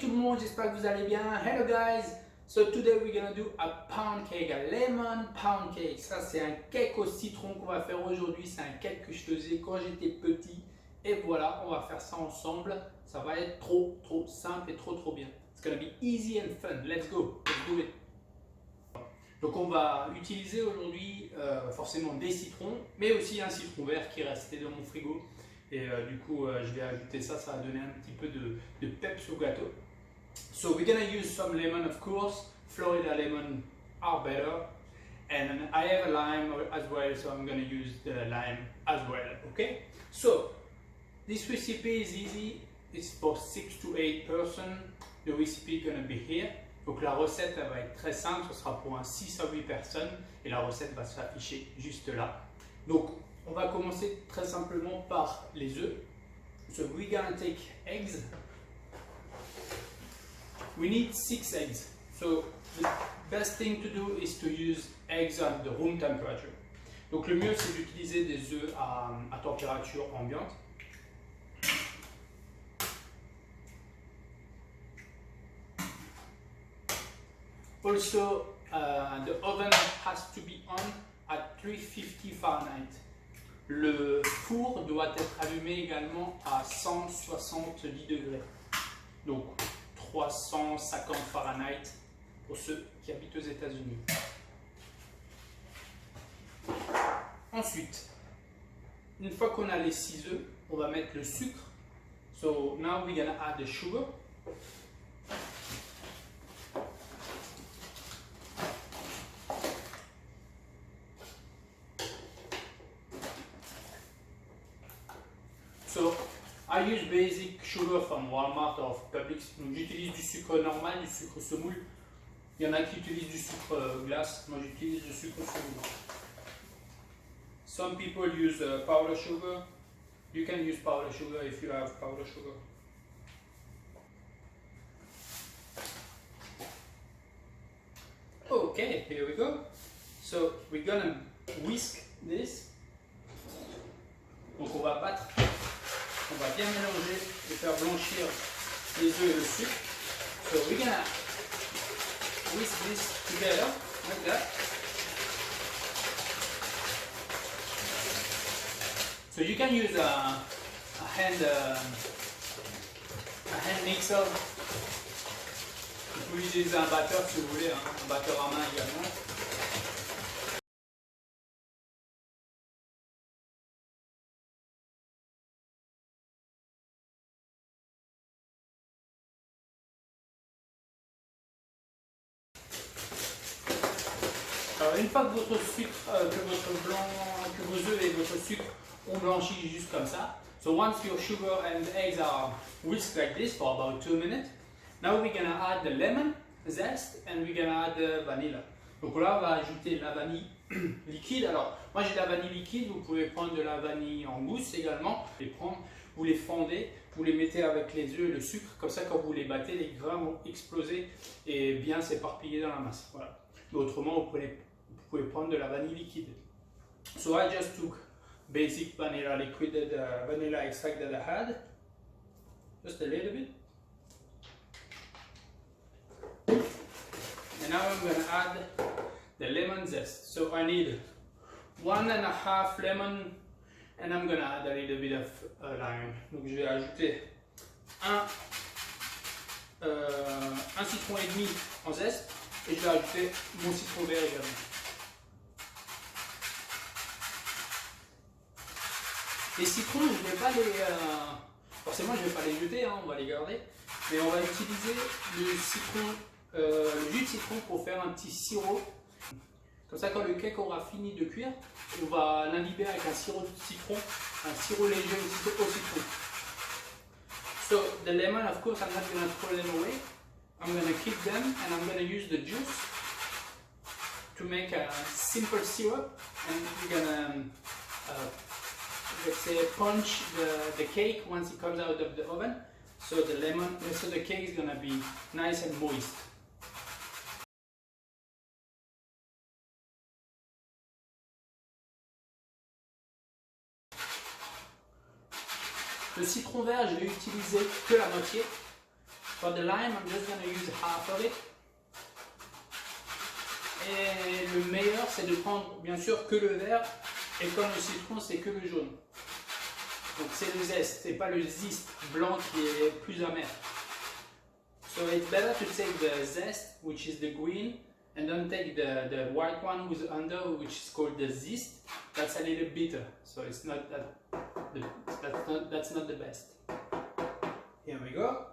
tout le monde, j'espère que vous allez bien. Hello guys! So today we're gonna do a pound cake, a lemon pound cake. Ça c'est un cake au citron qu'on va faire aujourd'hui. C'est un cake que je faisais quand j'étais petit. Et voilà, on va faire ça ensemble. Ça va être trop simple et trop bien. It's gonna be easy and fun. Let's go, let's do it. Donc on va utiliser aujourd'hui forcément des citrons, mais aussi un citron vert qui est resté dans mon frigo. Et du coup, je vais ajouter ça, ça va donner un petit peu de peps au gâteau. So we're gonna use some lemon, of course. Florida lemon are better. And I have a lime as well, so I'm gonna use the lime as well, okay? So, this recipe is easy. It's for 6 to 8 person. The recipe is gonna be here. Donc la recette elle va être très simple, ce sera pour un 6 à 8 personnes et la recette va s'afficher juste là. Donc on va commencer très simplement par les œufs. So we're gonna take eggs. We need 6 eggs. So the best thing to do is to use eggs at the room temperature. Donc le mieux c'est d'utiliser des œufs à température ambiante. Also, the oven has to be on at 350 Fahrenheit. Le four doit être allumé également à 170 degrés. Donc 350 Fahrenheit pour ceux qui habitent aux États-Unis. Ensuite, une fois qu'on a les 6 œufs, on va mettre le sucre. So now we're gonna add the sugar. So I use basic sugar from Walmart or Publix. Donc j'utilise du sucre normal, du sucre semoule. Il y en a qui utilisent du sucre glace. Moi j'utilise du sucre semoule. Some people use powder sugar. You can use powder sugar if you have powder sugar. Okay, here we go. So we're gonna whisk this. Donc on va battre. On va bien mélanger et faire blanchir les œufs et le sucre. So we're gonna whisk this together like that. So you can use a hand mixer. Vous pouvez utiliser un batteur si vous voulez, un batteur à main également. Alors une fois que votre sucre, que vos œufs et votre sucre ont blanchi juste comme ça, so once your sugar and eggs are whisked like this for about 2 minutes, now we're gonna add the lemon zest and we're gonna add the vanilla. Donc là on va ajouter la vanille liquide. Alors moi j'ai de la vanille liquide, vous pouvez prendre de la vanille en mousse également. Vous les fondez, vous les mettez avec les œufs et le sucre, comme ça quand vous les battez, les grains vont exploser et bien s'éparpiller dans la masse. Voilà. Mais autrement vous pouvez prendre de la vanille liquide. So I just took basic vanilla liquid, vanilla extract that I had, just a little bit. And now I'm going to add the lemon zest. So I need 1.5 lemon and I'm going to add a little bit of lime. Donc je vais ajouter un citron et demi en zeste et je vais ajouter mon citron vert également. Les citrons, je ne vais pas les... forcément, je ne vais pas les jeter, on va les garder. Mais on va utiliser le jus de citron pour faire un petit sirop. Comme ça, quand le cake aura fini de cuire, on va l'imbiber avec un sirop de citron, un sirop léger au citron. So, the lemon, of course, I'm not going to throw them away. I'm going to keep them and I'm going to use the juice to make a simple syrup. And we're going to let's say punch the cake once it comes out of the oven, so the cake is gonna be nice and moist. Le citron vert, je vais utiliser que la moitié. For the lime, I'm just going to use half of it. Et le meilleur, c'est de prendre bien sûr que le vert, et comme le citron, c'est que le jaune. Donc c'est le zeste, c'est pas le zeste blanc qui est plus amer. So it's better to take the zest, which is the green, and don't take the white one who's under, which is called the zest. That's a little bitter, so it's not that's not the best. Here we go.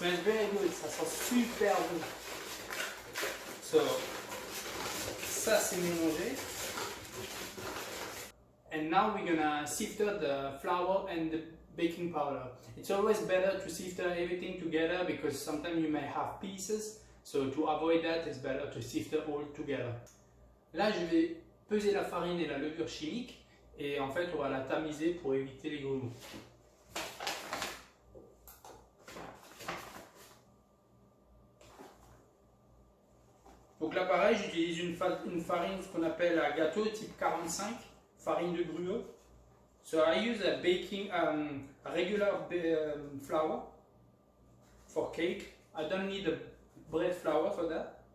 Smells very good, ça sent super bon. So, ça c'est mélangé. And now we're gonna sift the flour and the baking powder. It's always better to sift everything together because sometimes you may have pieces. So to avoid that, it's better to sift it all together. Là, je vais peser la farine et la levure chimique et en fait, on va la tamiser pour éviter les grumeaux. Donc là pareil, j'utilise une farine, ce qu'on appelle un gâteau type 45, farine de gruau. So I use a regular flour for cake. I don't need a bread flour for that.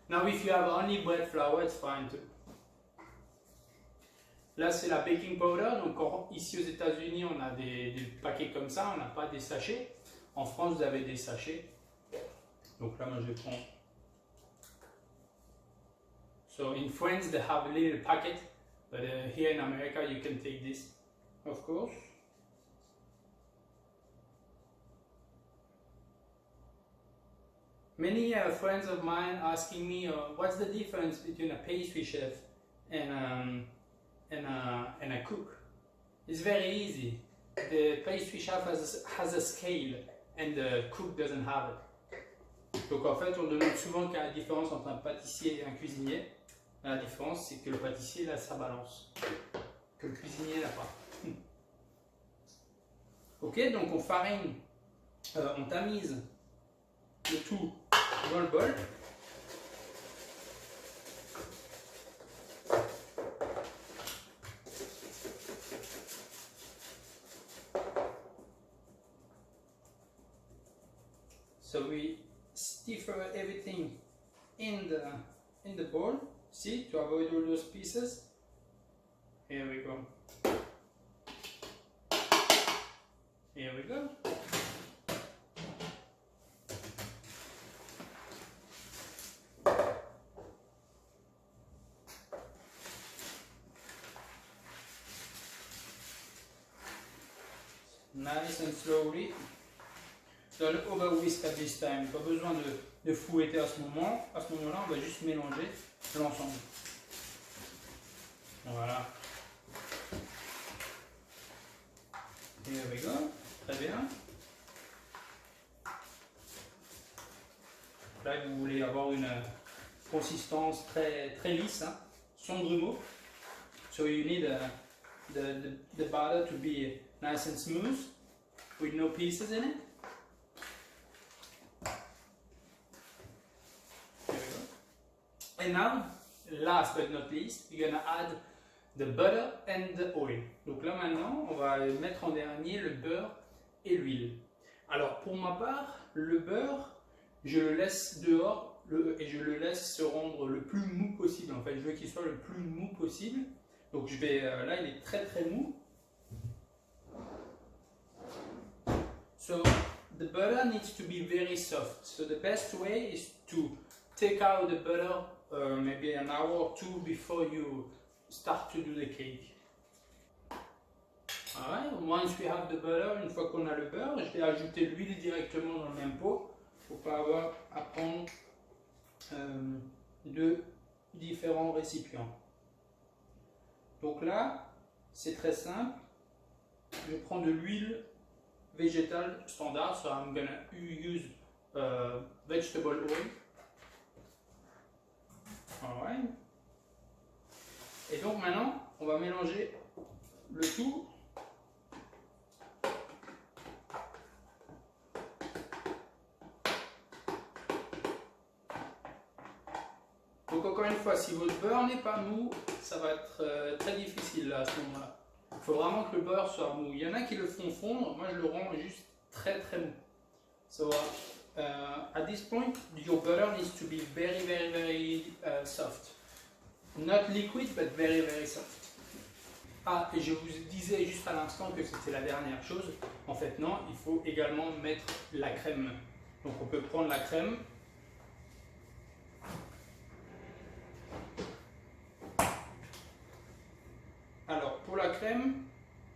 Now if you have only bread flour, it's fine too. Là c'est la baking powder, donc ici aux États-Unis on a des paquets comme ça, on n'a pas des sachets. En France vous avez des sachets. Donc là moi je prends. So in France they have a little packet, but here in America you can take this, of course. Many friends of mine asking me what's the difference between a pastry chef and a cook. It's very easy. The pastry chef has a scale and the cook doesn't have it. Donc en fait on demande souvent quelle est la différence entre un pâtissier et un cuisinier. La différence, c'est que le pâtissier il a sa balance, que le cuisinier n'a pas. Ok, donc on farine, on tamise le tout dans le bol. So we stir everything in the bowl. See, to avoid all those pieces. Here we go. Here we go. Nice and slowly. Don't over whisk at this time. Pas besoin de fouetter à ce moment. À ce moment-là, on va juste mélanger l'ensemble. Voilà. Here we go. Très bien. Là, vous voulez avoir une consistance très lisse, hein, sans grumeaux. So you need the batter to be nice and smooth, with no pieces in it. And now, last but not least, you're gonna add the butter and the oil. Donc là maintenant, on va mettre en dernier le beurre et l'huile. Alors pour ma part, le beurre, je le laisse dehors et je le laisse se rendre le plus mou possible. En fait, je veux qu'il soit le plus mou possible. Donc je vais, là il est très mou. So the butter needs to be very soft. So the best way is to take out the butter maybe an hour or two before you start to do the cake. Alright, once we have the butter, une fois qu'on a le beurre, je vais ajouter l'huile directement dans le même pot pour pas avoir à prendre deux différents récipients. Donc là, c'est très simple. Je prends de l'huile végétale standard, so I'm gonna use vegetable oil. Alright. Et donc maintenant, on va mélanger le tout. Donc encore une fois, si votre beurre n'est pas mou, ça va être très difficile là, à ce moment-là. Il faut vraiment que le beurre soit mou. Il y en a qui le font fondre, moi je le rends juste très très mou. So at this point, your butter needs to be very soft. Not liquid, but very soft. Ah, et je vous disais juste à l'instant que c'était la dernière chose. En fait, non, il faut également mettre la crème. Donc on peut prendre la crème. Alors, pour la crème,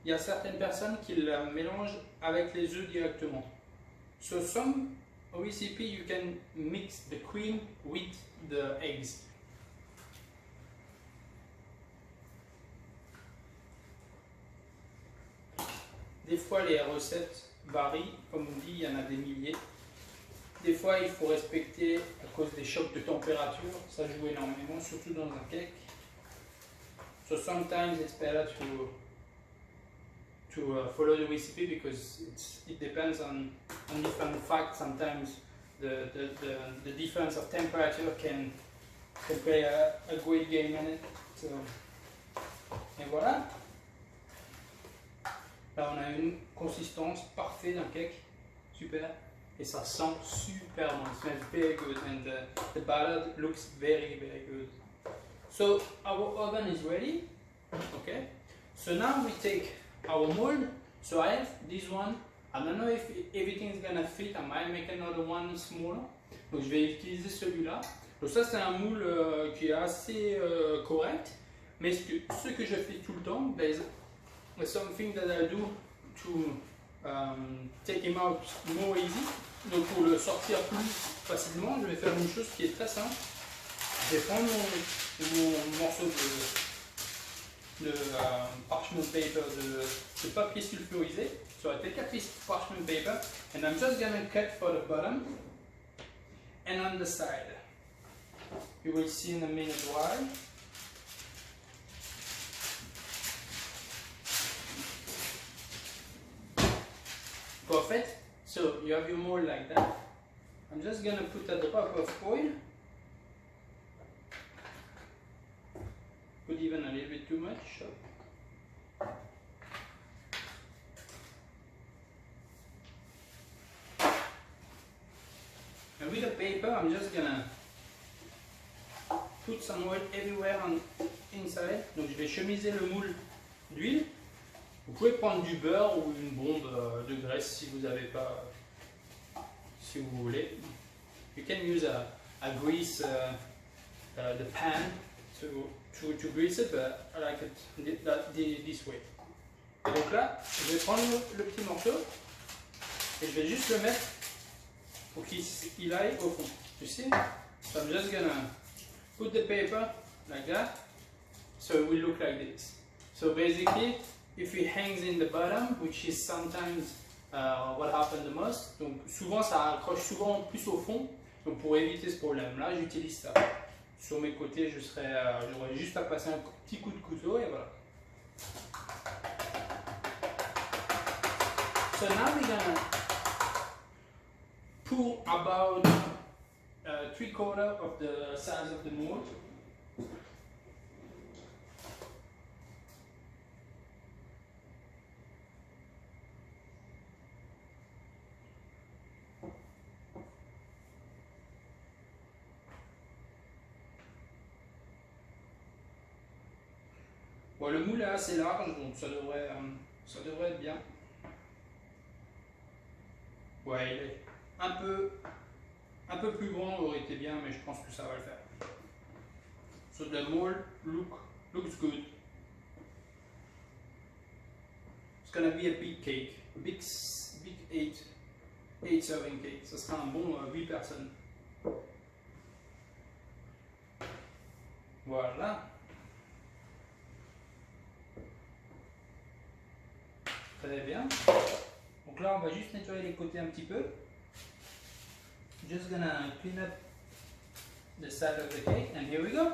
il y a certaines personnes qui la mélangent avec les œufs directement. So some recipe you can mix the cream with the eggs. Des fois, les recettes varient, comme on dit, il y en a des milliers. Des fois, il faut respecter à cause des chocs de température, ça joue énormément, surtout dans un cake. So sometimes it's better to follow the recipe because it depends on different facts. Sometimes the difference of temperature can play a great game in it. So, et voilà. Là, on a une consistance parfaite d'un cake, super, et ça sent super bon. It smells very good, and the batter looks very good. So our oven is ready. Okay. So now we take our mold. So I have this one. I don't know if everything is gonna fit. I might make another one smaller. Donc je vais utiliser celui-là. Donc ça c'est un moule qui est assez correct. Mais ce que je fais tout le temps, something that I do to take him out more easy. Donc pour le sortir plus facilement, je vais faire une chose qui est très simple. Je vais prendre mon morceau de parchment paper, de papier sulfurisé. So I take a piece of parchment paper and I'm just gonna cut for the bottom and on the side. You will see in a minute why. Perfect. So you have your mold like that. I'm just gonna put a drop of oil. Put even a little bit too much. And with the paper, I'm just gonna put some oil everywhere inside. Donc je vais chemiser le moule d'huile. Vous pouvez prendre du beurre ou une bombe de graisse si vous n'avez pas, si vous voulez. You can use a grease the pan to grease it, but I like it this way. Et donc là, je vais prendre le petit morceau et je vais juste le mettre pour qu'il aille au fond. You see? So I'm just gonna put the paper like that, so it will look like this. So basically, if it hangs in the bottom, which is sometimes what happens the most, donc souvent ça accroche souvent plus au fond, donc pour éviter ce problème là, j'utilise ça. Sur mes côtés, j'aurais juste à passer un petit coup de couteau et voilà. So now we're gonna pour about 3/4 of the size of the mold. Bon, le moule est assez large, donc ça devrait être bien. Ouais, il est un peu plus grand aurait été bien, mais je pense que ça va le faire. So the mold looks good. It's gonna be a big cake, big 8 serving cake. Ça sera un bon 8 personnes. Voilà. Très bien. Donc là, on va juste nettoyer les côtés un petit peu. Just gonna clean up the side of the cake, and here we go.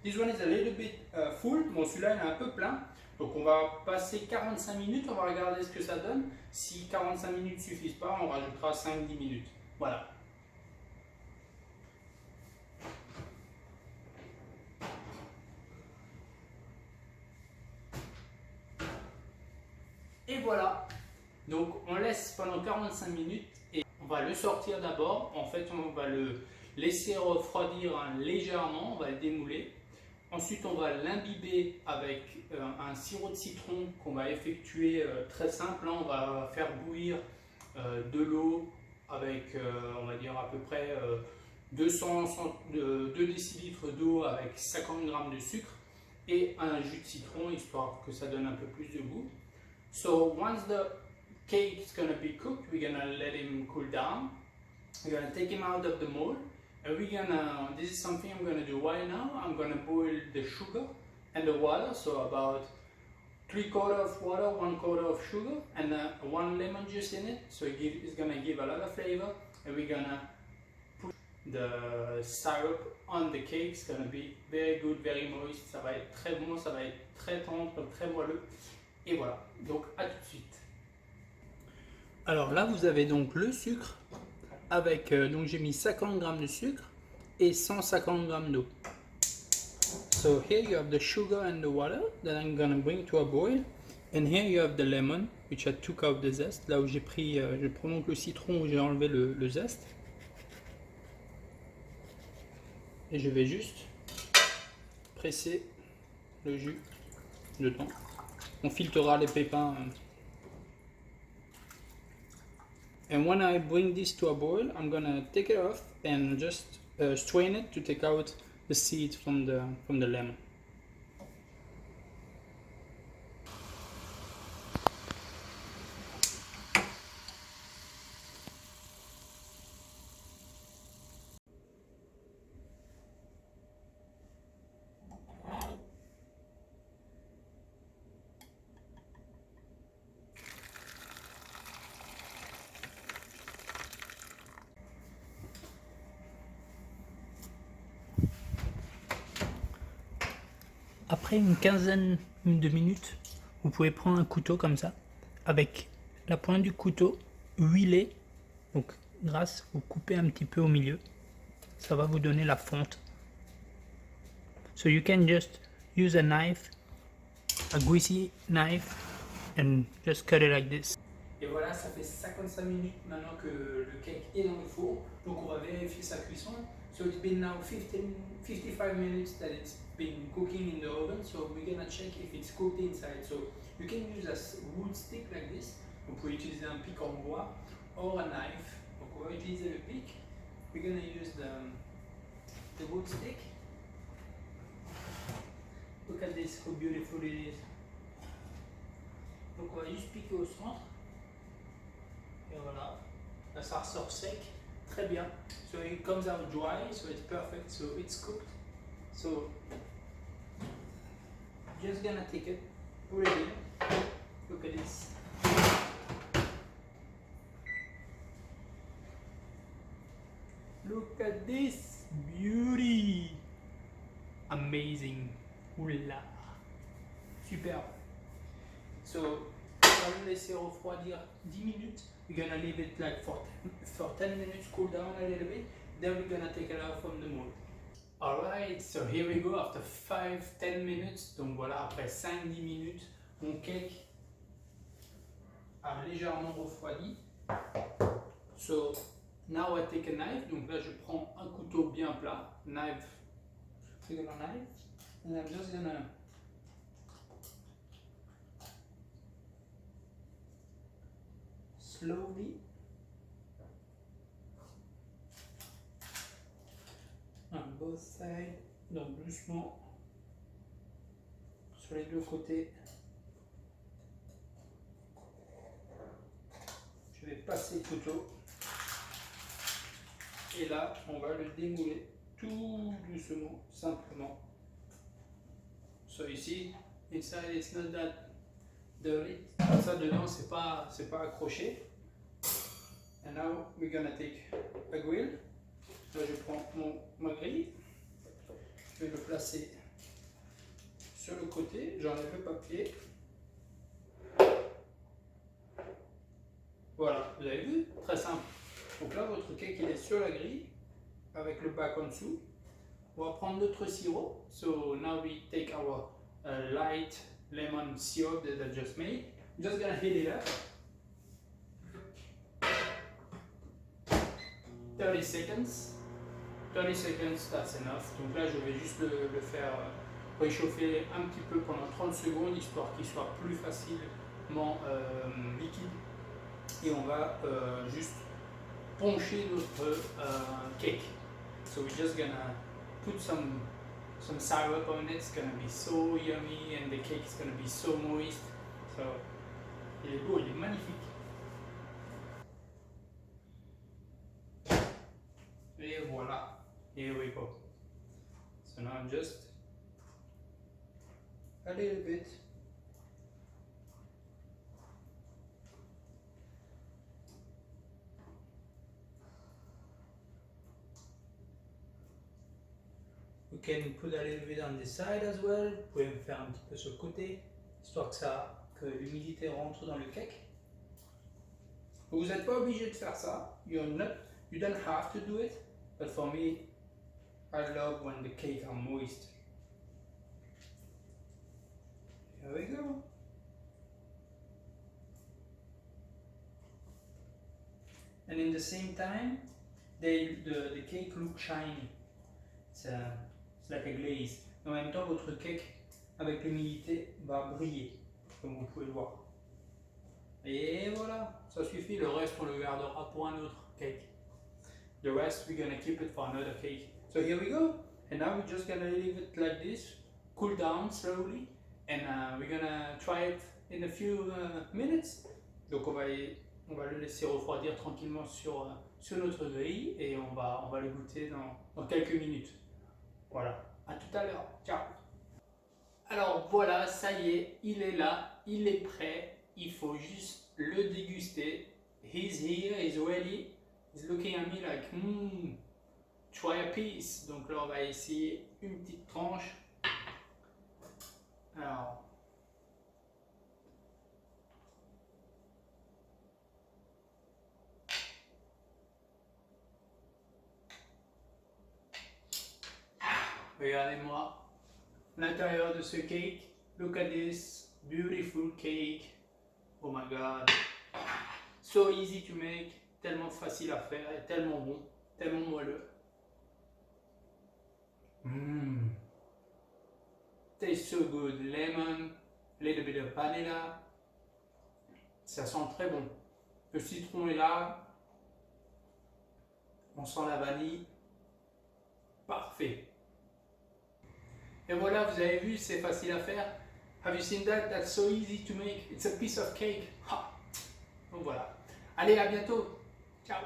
This one is a little bit full. Bon, celui-là, il est un peu plein. Donc on va passer 45 minutes, on va regarder ce que ça donne. Si 45 minutes ne suffisent pas, on rajoutera 5-10 minutes. Voilà. Et voilà. Donc on laisse pendant 45 minutes et on va le sortir d'abord. En fait, on va le laisser refroidir légèrement, on va le démouler. Ensuite, on va l'imbiber avec un sirop de citron qu'on va effectuer très simple. Là, on va faire bouillir de l'eau avec, on va dire, à peu près 2 décilitres d'eau avec 50 g de sucre et un jus de citron, histoire que ça donne un peu plus de goût. So, once the cake is going to be cooked, we're going to let him cool down. We're going to take him out of the mold. And this is something I'm going to do right now. I'm going to boil the sugar and the water, so about 3/4 of water, 1/4 of sugar, and 1 lemon juice in it. So it's going to give a lot of flavor. And we're going to put the syrup on the cake. It's going to be very good, very moist. Ça va être très bon, ça va être très tendre, très moelleux. Et voilà, donc à tout de suite. Alors là, vous avez donc le sucre. Avec, donc j'ai mis 50 g de sucre et 150 g d'eau. So here you have the sugar and the water that I'm gonna bring to a boil. And here you have the lemon, which I took out the zest. Là où j'ai pris, je prends donc le citron où j'ai enlevé le zeste. Et je vais juste presser le jus dedans. On filtrera les pépins. And when I bring this to a boil, I'm gonna take it off and just strain it to take out the seeds from the lemon. Après une quinzaine de minutes, vous pouvez prendre un couteau comme ça, avec la pointe du couteau huilée, donc grâce, vous coupez un petit peu au milieu, ça va vous donner la fonte. So you can just use a knife, a greasy knife, and just cut it like this. Et voilà, ça fait 55 minutes maintenant que le cake est dans le four, donc on va vérifier sa cuisson. So it's been now 55 minutes that it's been cooking in the oven, so we're gonna check if it's cooked inside. So you can use a wood stick like this. Vous pouvez utiliser un pic en bois or a knife. Donc on va utiliser le pic. We're gonna use the wood stick. Look at this, how beautiful it is. Donc on va juste piquer au centre. Et voilà. Là ça ressort sec. Très bien. So it comes out dry, so it's perfect. So it's cooked. So just gonna take it, put it in. Look at this. Look at this beauty. Amazing. Oula. Super. So on va le laisser refroidir 10 minutes. We're gonna leave it like for 10 minutes, cool down a little bit. Then we're gonna take it out from the mold. Alright, so here we go after 5-10 minutes. Donc voilà, après 5-10 minutes, mon cake a légèrement refroidi. So now I take a knife. Donc là, je prends un couteau bien plat, knife, regular knife, and I'm just gonna slowly on both sides, donc doucement sur les deux côtés. Je vais passer le couteau et là on va le démouler tout doucement, simplement. So ici, inside it's not that dirty. Ça dedans c'est pas accroché. And now we're gonna take a grill. Là je prends ma grille, je vais le placer sur le côté, j'enlève le papier. Voilà, vous avez vu? Très simple. Donc là, votre cake il est sur la grille avec le bac en dessous. On va prendre notre sirop. So now we take our light lemon syrup that I just made. I'm just gonna heat it up. 30 seconds. 30 seconds, that's enough. Donc là, je vais juste le faire réchauffer un petit peu pendant 30 secondes, histoire qu'il soit plus facilement liquide. Et on va juste poncher notre cake. So we're just gonna put some syrup on it. It's gonna be so yummy and the cake is gonna be so moist. So il est beau, il est magnifique. Et voilà. Here we go. So now I'm just a little bit. We can put a little bit on the side as well. Vous pouvez me faire un petit peu sur le côté, histoire que l'humidité rentre dans le cake. Vous n'êtes pas obligé de faire ça. You don't have to do it. But for me, I love when the cake are moist. Here we go. And in the same time, the cake looks shiny. It's like a glaze. En même temps, votre cake, avec l'humidité, va briller, comme vous pouvez le voir. Et voilà, ça suffit. Le reste, on le gardera pour un autre cake. The rest, we're gonna keep it for another cake. So here we go. And now we're just gonna leave it like this, cool down slowly. And we're gonna try it in a few minutes. Donc on va le laisser refroidir tranquillement sur notre grille et on va le goûter dans quelques minutes. Voilà, à tout à l'heure, ciao. Alors voilà, ça y est, il est là, il est prêt, il faut juste le déguster. He's here, he's ready, he's looking at me like, try a piece. Donc là on va essayer une petite tranche. Alors, regardez-moi l'intérieur de ce cake. Look at this beautiful cake. Oh my god. So easy to make, tellement facile à faire et tellement bon, tellement moelleux. Tastes so good. Lemon, little bit of vanilla. Ça sent très bon. Le citron est là. On sent la vanille. Parfait. Et voilà, vous avez vu, c'est facile à faire. Have you seen that? That's so easy to make. It's a piece of cake. Ha. Donc voilà. Allez, à bientôt. Ciao.